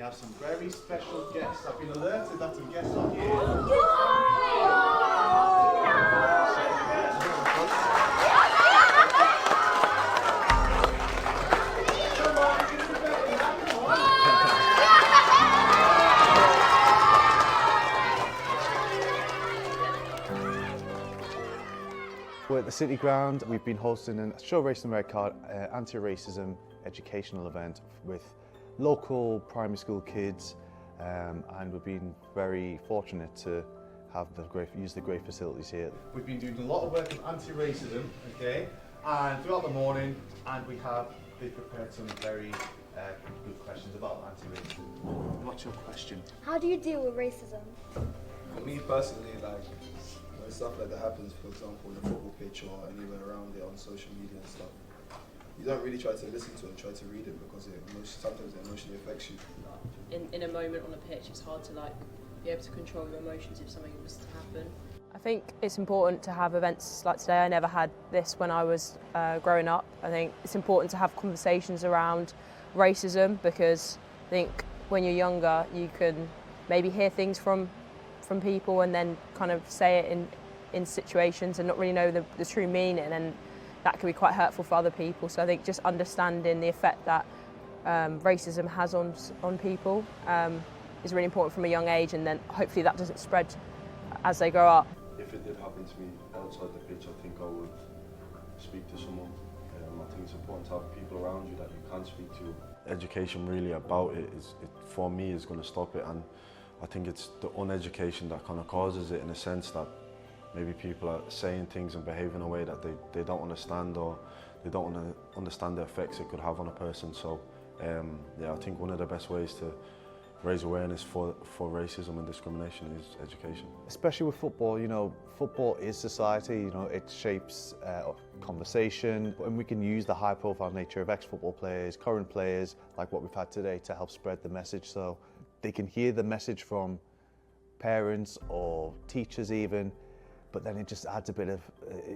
have some very special guests. I've been alerted that some guests are here. We're at the City Ground. We've been hosting a Show Racing Red Card anti-racism educational event with local primary school kids, and we've been very fortunate to have use the great facilities here. We've been doing a lot of work on anti-racism, okay, and throughout the morning, and they've prepared some very good questions about anti-racism. What's your question? How do you deal with racism? For me personally, like, when stuff like that happens, for example, on the football pitch or anywhere around it on social media and stuff, you don't really try to listen to it and try to read it because sometimes it emotionally affects you. In a moment on a pitch, it's hard to be able to control your emotions if something was to happen. I think it's important to have events like today. I never had this when I was growing up. I think it's important to have conversations around racism because I think when you're younger you can maybe hear things from people and then kind of say it in situations and not really know the true meaning, and that can be quite hurtful for other people. So I think just understanding the effect that racism has on people is really important from a young age, and then hopefully that doesn't spread as they grow up. If it did happen to me outside the pitch, I think I would speak to someone. I think it's important to have people around you that you can speak to. Education really about it for me is going to stop it, and I think it's the uneducation that kind of causes it, in a sense that maybe people are saying things and behaving in a way that they don't understand, or they don't understand the effects it could have on a person. So yeah, I think one of the best ways to raise awareness for racism and discrimination is education. Especially with football, you know, football is society, you know, it shapes conversation, and we can use the high profile nature of ex-football players, current players, like what we've had today, to help spread the message so they can hear the message from parents or teachers even, but then it just adds a bit of,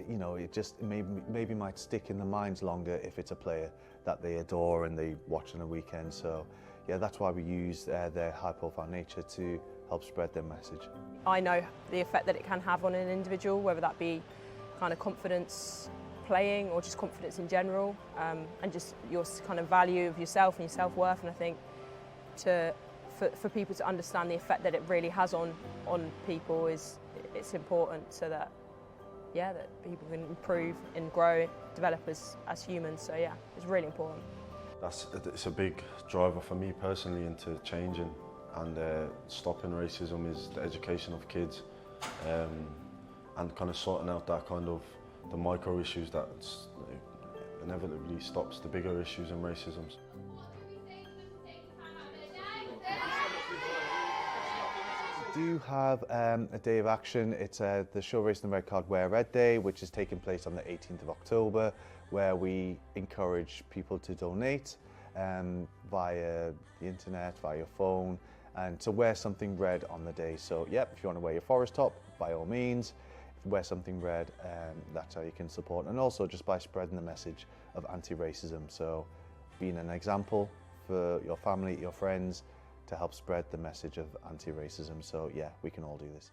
you know, it just maybe might stick in the minds longer if it's a player that they adore and they watch on a weekend. So yeah, that's why we use their high profile nature to help spread their message. I know the effect that it can have on an individual, whether that be kind of confidence playing or just confidence in general, and just your kind of value of yourself and your self-worth. And I think for people to understand the effect that it really has on people it's important, so that that people can improve and grow, develop as humans. So yeah, it's really important. It's a big driver for me personally into changing and stopping racism is the education of kids, and kind of sorting out that kind of the micro issues that inevitably stops the bigger issues in racism. We do have a day of action. It's the Show Racing Red Card Wear Red Day, which is taking place on the 18th of October, where we encourage people to donate via the internet, via your phone, and to wear something red on the day. So yeah, if you want to wear your forest top, by all means, wear something red, that's how you can support, and also just by spreading the message of anti-racism. So being an example for your family, your friends, to help spread the message of anti-racism. So yeah, we can all do this.